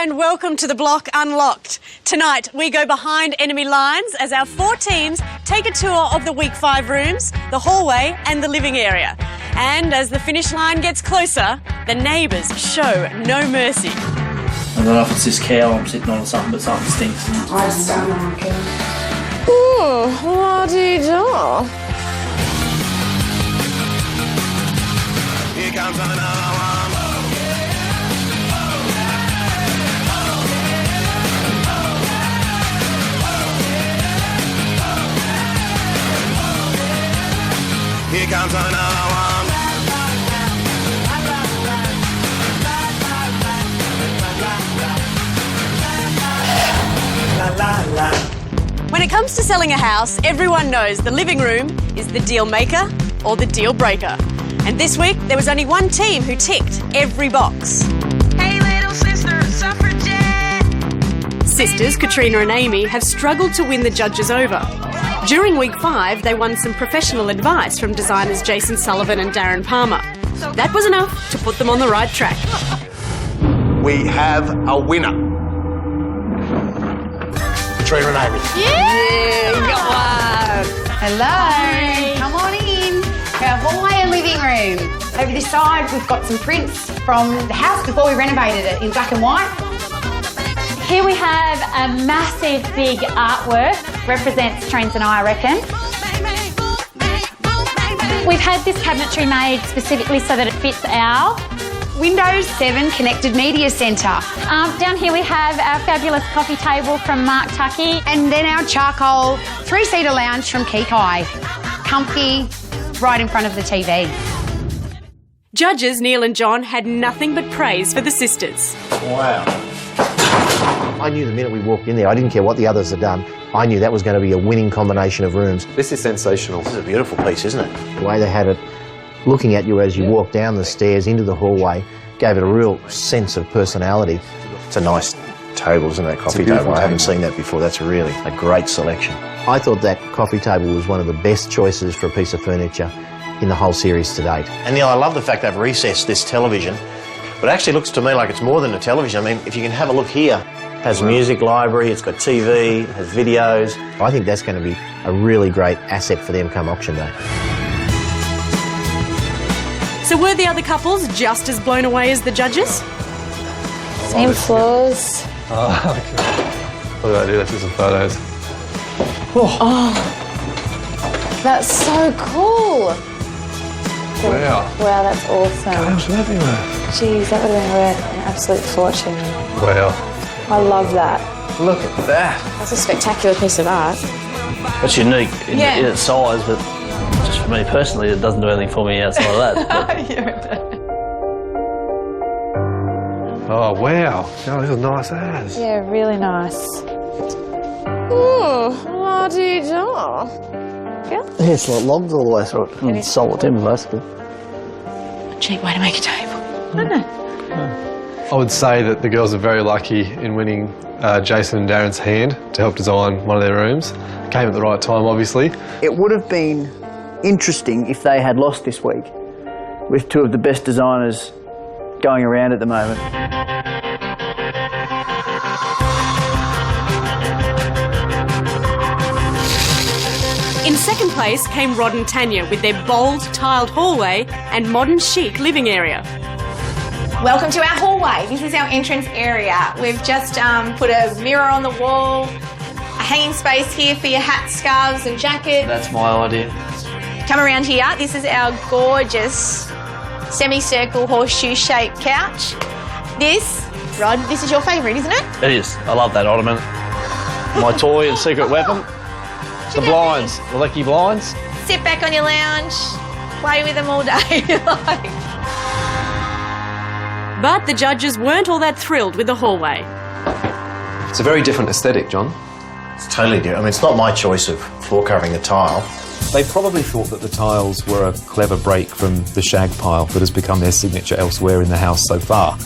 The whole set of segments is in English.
and welcome to The Block Unlocked. Tonight we go behind enemy lines as our 4 teams take a tour of the Week 5 rooms, the hallway and the living area. And as the finish line gets closer, the neighbours show no mercy. I don't know if it's this cow I'm sitting on or something, but something stinks. I just don't like it. Oh, la-dee-da. Here comes another one. Here comes another one. La, la, la. When it comes to selling a house, everyone knows the living room is the deal maker or the deal breaker. And this week, there was only one team who ticked every box. Hey, little sister, suffragette! Sisters Katrina and Amy have struggled to win the judges over. During Week 5, they won some professional advice from designers Jason Sullivan and Darren Palmer. That was enough to put them on the right track. We have a winner. Katrina and Amy. Yeah, you got one. Hello. Come on in. Our hallway and living room. Over this side, we've got some prints from the house before we renovated it in black and white. Here we have a massive big artwork, represents Trent and I reckon. We've had this cabinetry made specifically so that it fits our. Windows 7 Connected Media Centre. Down here we have our fabulous coffee table from Mark Tuckey. And then our charcoal 3-seater lounge from Kikai. Comfy, right in front of the TV. Judges Neil and John had nothing but praise for the sisters. Wow. I knew the minute we walked in there, I didn't care what the others had done, I knew that was going to be a winning combination of rooms. This is sensational. This is a beautiful piece, isn't it? The way they had it looking at you as you walk down the stairs into the hallway gave it a real sense of personality. It's a nice table, isn't it? Coffee table. I haven't seen that before. That's really a great selection. I thought that coffee table was one of the best choices for a piece of furniture in the whole series to date. And Neil, I love the fact they've recessed this television, but it actually looks to me like it's more than a television. I mean, if you can have a look here, it has a music library, it's got TV, it has videos. I think that's going to be a really great asset for them come auction day. So were the other couples just as blown away as the judges? Same floors. Oh, okay. Look at that, let's do some photos. Oh, that's so cool. Wow. Wow, that's awesome. Cars everywhere. Jeez, that would have been worth an absolute fortune. Wow. I love that. Look at that. That's a spectacular piece of art. It's unique in its size, but just for me personally, it doesn't do anything for me outside of that. Oh, wow. Oh, these are nice as. Yeah, really nice. Oh, la-dee-da. Yeah, it's like logs all the way through it. And solid timber, basically. A cheap way to make a table. I would say that the girls are very lucky in winning Jason and Darren's hand to help design one of their rooms. Came at the right time, obviously. It would have been interesting if they had lost this week with 2 of the best designers going around at the moment. In second place came Rod and Tanya with their bold tiled hallway and modern chic living area. Welcome to our hallway. This is our entrance area. We've just put a mirror on the wall, a hanging space here for your hats, scarves and jackets. That's my idea. Come around here. This is our gorgeous semicircle horseshoe-shaped couch. This, Rod, this is your favourite, isn't it? It is. I love that ottoman. My toy and secret weapon. The blinds, the lucky blinds. Sit back on your lounge, play with them all day. But the judges weren't all that thrilled with the hallway. It's a very different aesthetic, John. It's totally different. I mean, it's not my choice of floor covering the tile. They probably thought that the tiles were a clever break from the shag pile that has become their signature elsewhere in the house so far.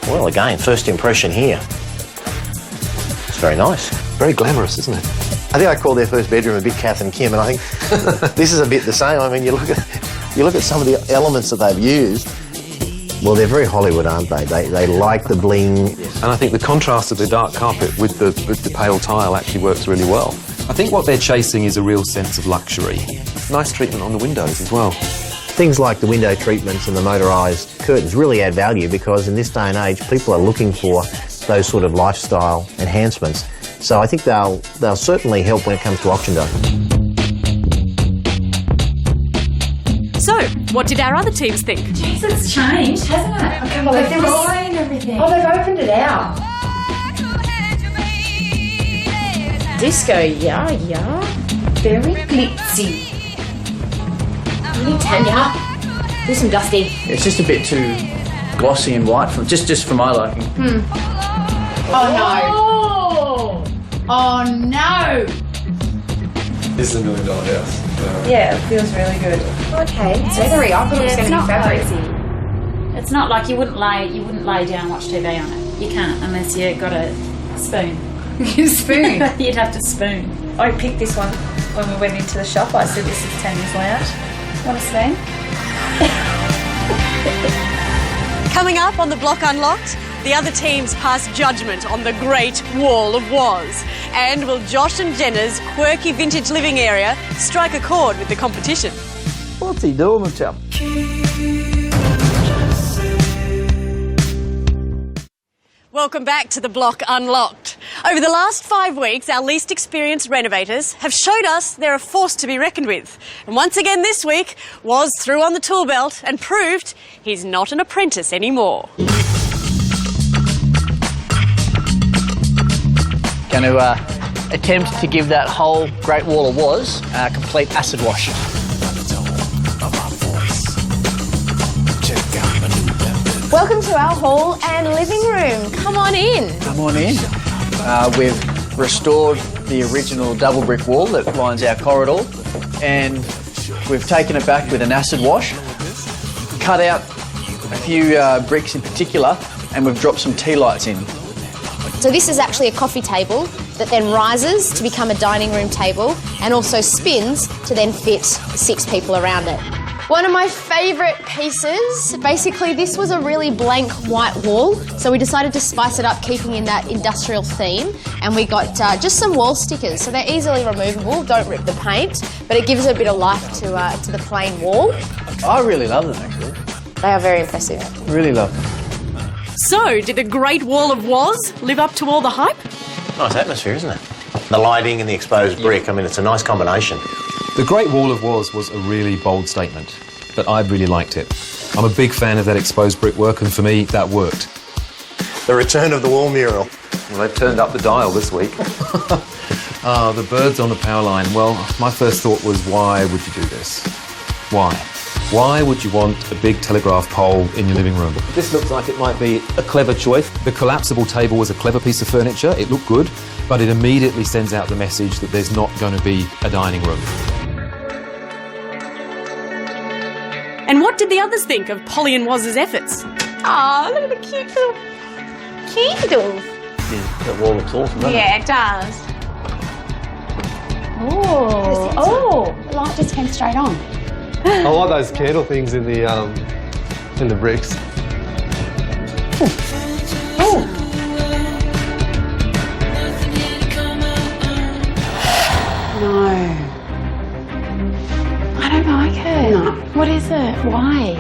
Well, again, first impression here. It's very nice. Very glamorous, isn't it? I think I call their first bedroom a bit Kath and Kim, and I think this is a bit the same. I mean, you look at some of the elements that they've used. Well, they're very Hollywood, aren't they? They like the bling. And I think the contrast of the dark carpet with the pale tile actually works really well. I think what they're chasing is a real sense of luxury. Nice treatment on the windows as well. Things like the window treatments and the motorised curtains really add value because in this day and age, people are looking for those sort of lifestyle enhancements. So I think they'll certainly help when it comes to auction day. So, what did our other teams think? Jeez, it's changed, hasn't it? Okay, well, they've and everything. Oh, they've opened it out. Disco, yeah. Very glitzy. Really Tanya. Do some dusty. It's just a bit too glossy and white, just for my liking. Oh no. Oh no. This is $1 million house. Yeah, it feels really good. Okay, feathery. I thought it was going to be fabric. It's not like you wouldn't lay down and watch TV on it. You can't unless you got a spoon. Spoon? You'd have to spoon. I picked this one when we went into the shop. I said, this is Tanya's lounge. Want a spoon? Coming up on the Block Unlocked, the other teams pass judgment on the Great Wall of Woz. And will Josh and Jenna's quirky vintage living area strike a chord with the competition? What's he doing with him? Welcome back to the Block Unlocked. Over the last 5 weeks, our least experienced renovators have showed us they're a force to be reckoned with. And once again this week, Woz threw on the tool belt and proved he's not an apprentice anymore. Going to attempt to give that whole Great Wall of Woz a complete acid wash. Welcome to our hall and living room. Come on in. Come on in. We've restored the original double brick wall that lines our corridor, and we've taken it back with an acid wash, cut out a few bricks in particular, and we've dropped some tea lights in. So this is actually a coffee table that then rises to become a dining room table and also spins to then fit 6 people around it. One of my favourite pieces, basically this was a really blank white wall, so we decided to spice it up, keeping in that industrial theme, and we got just some wall stickers. So they're easily removable, don't rip the paint, but it gives a bit of life to the plain wall. I really love them, actually. They are very impressive. Really love them. So, did the Great Wall of Woz live up to all the hype? Nice atmosphere, isn't it? The lighting and the exposed brick, I mean, it's a nice combination. The Great Wall of Woz was a really bold statement, but I really liked it. I'm a big fan of that exposed brickwork, and for me, that worked. The return of the wall mural. Well, they've turned up the dial this week. The birds on the power line. Well, my first thought was, why would you do this? Why? Why would you want a big telegraph pole in your living room? This looks like it might be a clever choice. The collapsible table was a clever piece of furniture. It looked good, but it immediately sends out the message that there's not going to be a dining room. And what did the others think of Polly and Woz's efforts? Oh, look at the cute little candles. Yeah, that wall looks awesome, doesn't Yeah, it does. Oh, the light just came straight on. I like those candle things in the bricks. No. I don't like it. No. What is it? Why?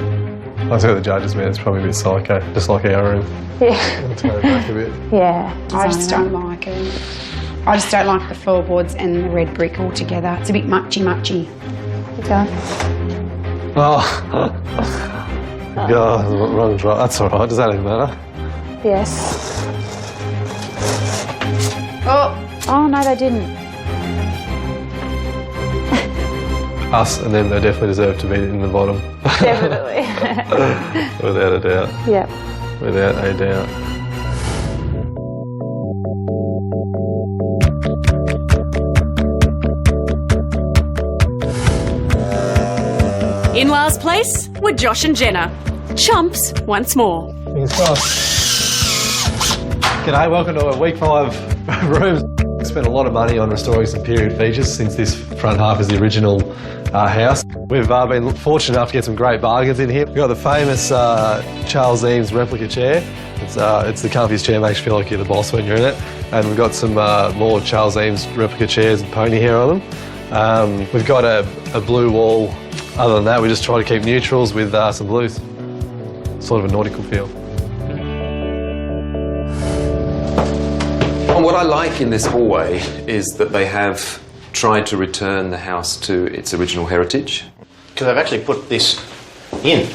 I see what the judges meant. It's probably a bit psycho, just like our room. Yeah. Let's go back a bit. Yeah. I just don't like it. I just don't like the floorboards and the red brick all together. It's a bit muchy. Okay. Oh. God, wrong drop. That's all right. Does that even matter? Yes. Oh no, they didn't. Us and them, they definitely deserve to be in the bottom. Definitely. Without a doubt. Yep. Without a doubt. In last place were Josh and Jenna. Chumps once more. Fingers crossed. G'day, welcome to week 5 rooms. We spent a lot of money on restoring some period features since this front half is the original house. We've been fortunate enough to get some great bargains in here. We've got the famous Charles Eames replica chair. It's the comfiest chair, makes you feel like you're the boss when you're in it. And we've got some more Charles Eames replica chairs and pony hair on them. We've got a blue wall. Other than that, we just try to keep neutrals with some blues. Sort of a nautical feel. And what I like in this hallway is that they have tried to return the house to its original heritage. Because they've actually put this in.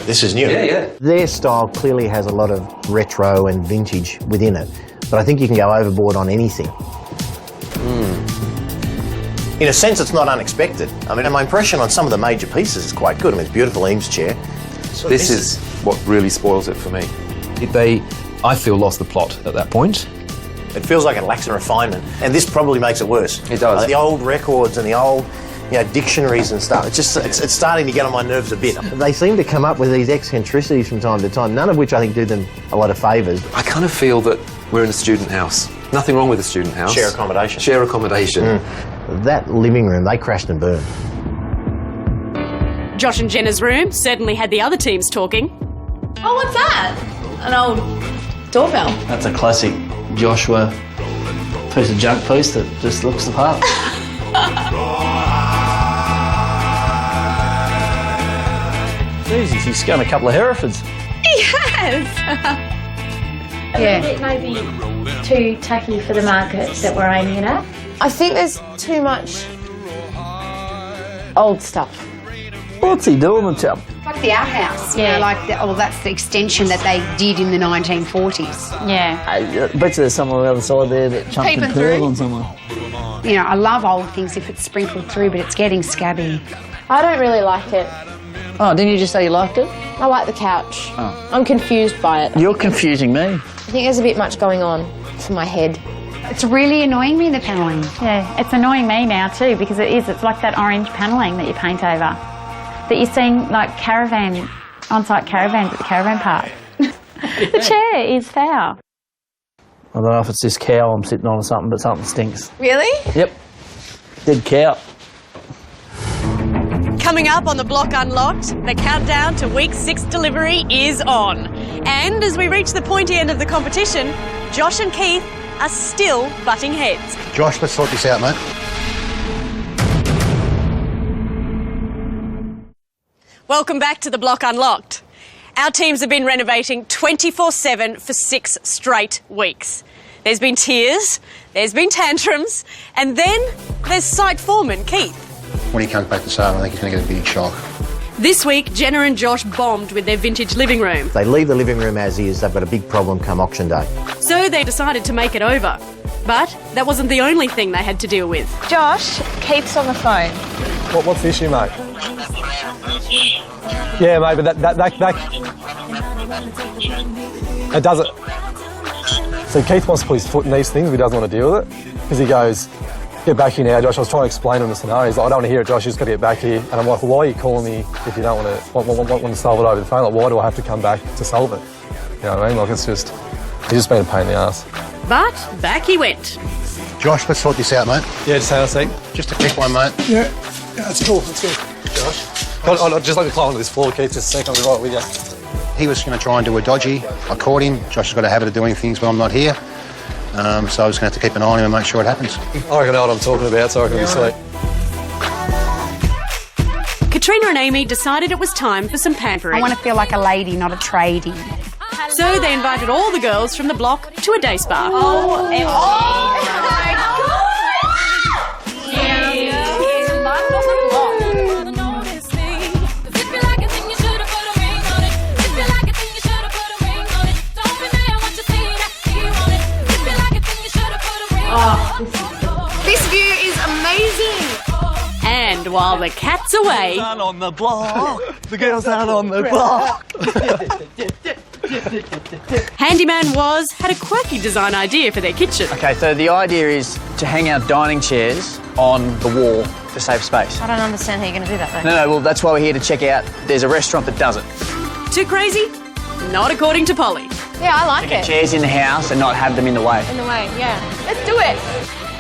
This is new. Yeah. Their style clearly has a lot of retro and vintage within it, but I think you can go overboard on anything. In a sense, it's not unexpected. I mean, my impression on some of the major pieces is quite good. I mean, it's a beautiful Eames chair. This is what really spoils it for me. They, I feel, lost the plot at that point. It feels like it lacks in refinement, and this probably makes it worse. It does. The old records and the old, dictionaries and stuff. It's starting to get on my nerves a bit. They seem to come up with these eccentricities from time to time, none of which I think do them a lot of favours. I kind of feel that we're in a student house. Nothing wrong with a student house. Share accommodation. Share accommodation. That living room, they crashed and burned. Josh and Jenna's room certainly had the other teams talking. Oh, what's that? An old doorbell. That's a classic Joshua piece of junk piece that just looks the part. Easy, he's scanned a couple of Herefords. He has. A little bit maybe too tacky for the market that we're aiming it at. I think there's too much old stuff. What's he doing, the chap? Like the outhouse, that's the extension that they did in the 1940s. Yeah. I bet you there's someone on the other side there that chunked Peeping and pearl through. on someone. I love old things if it's sprinkled through, but it's getting scabby. I don't really like it. Oh, didn't you just say you liked it? I like the couch. Oh. I'm confused by it. You're confusing me. I think there's a bit much going on for my head. It's really annoying me, the panelling. Yeah, it's annoying me now too because it's like that orange panelling that you paint over. That you're seeing like on-site caravans at the caravan park. The chair is foul. I don't know if it's this cow I'm sitting on or something, but something stinks. Really? Yep. Dead cow. Coming up on the Block Unlocked, the countdown to week 6 delivery is on. And as we reach the pointy end of the competition, Josh and Keith are still butting heads. Josh, let's sort this out, mate. Welcome back to the Block Unlocked. Our teams have been renovating 24/7 for 6 straight weeks. There's been tears, there's been tantrums, and then there's site foreman Keith. When he comes back to Salem, I think he's going to get a big shock. This week, Jenna and Josh bombed with their vintage living room. If they leave the living room as is, they've got a big problem come auction day. So they decided to make it over. But that wasn't the only thing they had to deal with. Josh keeps on the phone. What's the issue, mate? Yeah, mate, but that it doesn't. So Keith wants to put his foot in these things, but he doesn't want to deal with it because he goes, "Get back here now, Josh." I was trying to explain to him the scenario. He's like, "I don't want to hear it, Josh. You just got to get back here." And I'm like, "Well, why are you calling me if you don't want to solve it over the phone? Like, why do I have to come back to solve it?" You know what I mean? Like, he's just been a pain in the ass. But back he went. Josh, let's sort this out, mate. Yeah, just hang on a sec. Just a quick one, mate. Yeah, that's cool. That's good. Josh, I'd just like to climb onto this floor, Keith. Just a sec. I'll be right with you. He was going to try and do a dodgy. I caught him. Josh has got a habit of doing things when I'm not here. So I was going to have to keep an eye on him and make sure it happens. I reckon I know what I'm talking about, so I can be sweet. Katrina and Amy decided it was time for some pampering. I want to feel like a lady, not a tradie. So they invited all the girls from the block to a day spa. Oh my God! This view is amazing. And while the cat's away... Out on the block. The girls out on the block. Handyman Woz had a quirky design idea for their kitchen. Okay, so the idea is to hang out dining chairs on the wall to save space. I don't understand how you're going to do that, though. No, well, that's why we're here to check out. There's a restaurant that does it. Too crazy? Not according to Polly. Yeah, I like it. Chairs in the house and not have them in the way. In the way, yeah. Let's do it.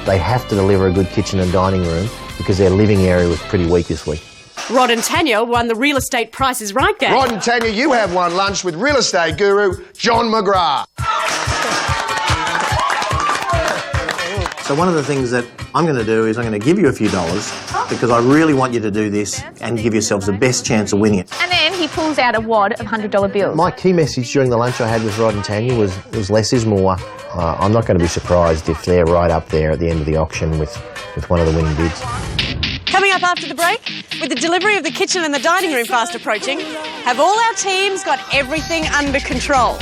They have to deliver a good kitchen and dining room because their living area was pretty weak this week. Rod and Tanya won the Real Estate Price is Right game. Rod and Tanya, you have won lunch with real estate guru John McGrath. So one of the things that I'm going to do is I'm going to give you a few dollars because I really want you to do this and give yourselves the best chance of winning it. And then he pulls out a wad of $100 bills. My key message during the lunch I had with Rod and Tanya was less is more. I'm not going to be surprised if they're right up there at the end of the auction with one of the winning bids. Coming up after the break, with the delivery of the kitchen and the dining room fast approaching, have all our teams got everything under control?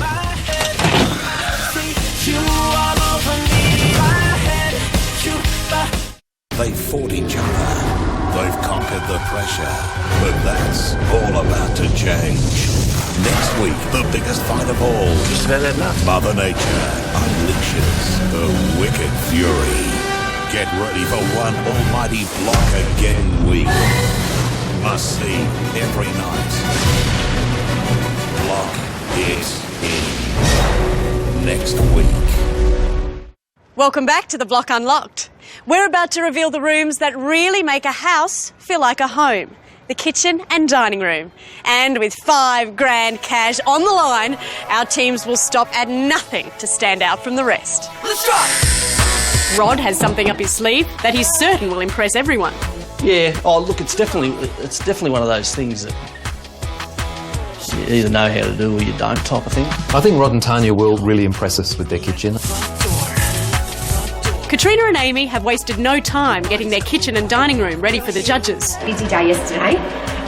They fought each other. They've conquered the pressure. But that's all about to change. Next week, the biggest fight of all. Just about enough. Mother Nature unleashes her wicked fury. Get ready for one almighty Block Again week. Must see every night. Block it in. Next week. Welcome back to The Block Unlocked. We're about to reveal the rooms that really make a house feel like a home. The kitchen and dining room. And with $5 grand cash on the line, our teams will stop at nothing to stand out from the rest. Let's try! Rod has something up his sleeve that he's certain will impress everyone. Yeah, oh look, it's definitely one of those things that you either know how to do or you don't type of thing. I think Rod and Tanya will really impress us with their kitchen. Katrina and Amy have wasted no time getting their kitchen and dining room ready for the judges. Busy day yesterday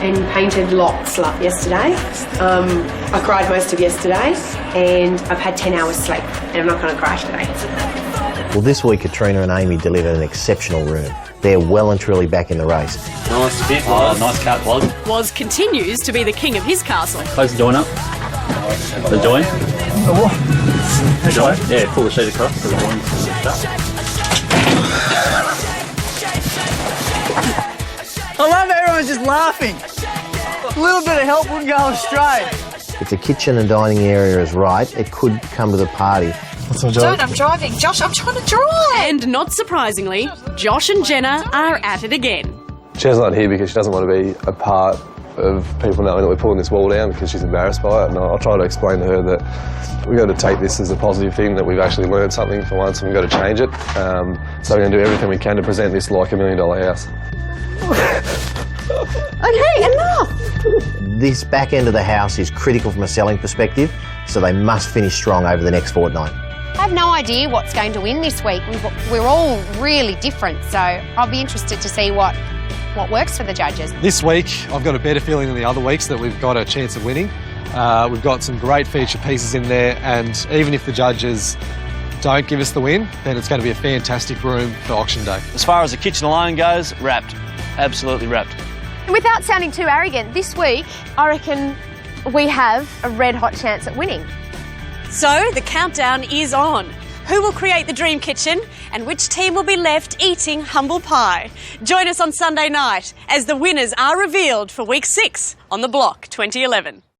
and painted locks yesterday. I cried most of yesterday and I've had 10 hours sleep and I'm not going to cry today. Well, this week Katrina and Amy delivered an exceptional room. They're well and truly back in the race. Nice fit, nice cut plug. Woz continues to be the king of his castle. Close the join up. The join. The join? Yeah, pull the sheet across. The join. I love everyone's just laughing. A little bit of help wouldn't go astray. If the kitchen and dining area is right, it could come to the party. Don't, I'm driving. Josh, I'm trying to drive. And not surprisingly, Josh and Jenna are at it again. Jenna's not here because she doesn't want to be a part of people knowing that we're pulling this wall down because she's embarrassed by it. And I'll try to explain to her that we've got to take this as a positive thing, that we've actually learned something for once and we've got to change it. So we're going to do everything we can to present this like $1 million house. Okay, enough. This back end of the house is critical from a selling perspective, so they must finish strong over the next fortnight. I have no idea what's going to win this week. We're all really different, so I'll be interested to see what works for the judges. This week, I've got a better feeling than the other weeks that we've got a chance of winning. We've got some great feature pieces in there, and even if the judges don't give us the win, then it's going to be a fantastic room for auction day. As far as the kitchen alone goes, wrapped. Absolutely wrapped. And without sounding too arrogant, this week, I reckon we have a red-hot chance at winning. So the countdown is on. Who will create the dream kitchen and which team will be left eating humble pie? Join us on Sunday night as the winners are revealed for week 6 on The Block 2011.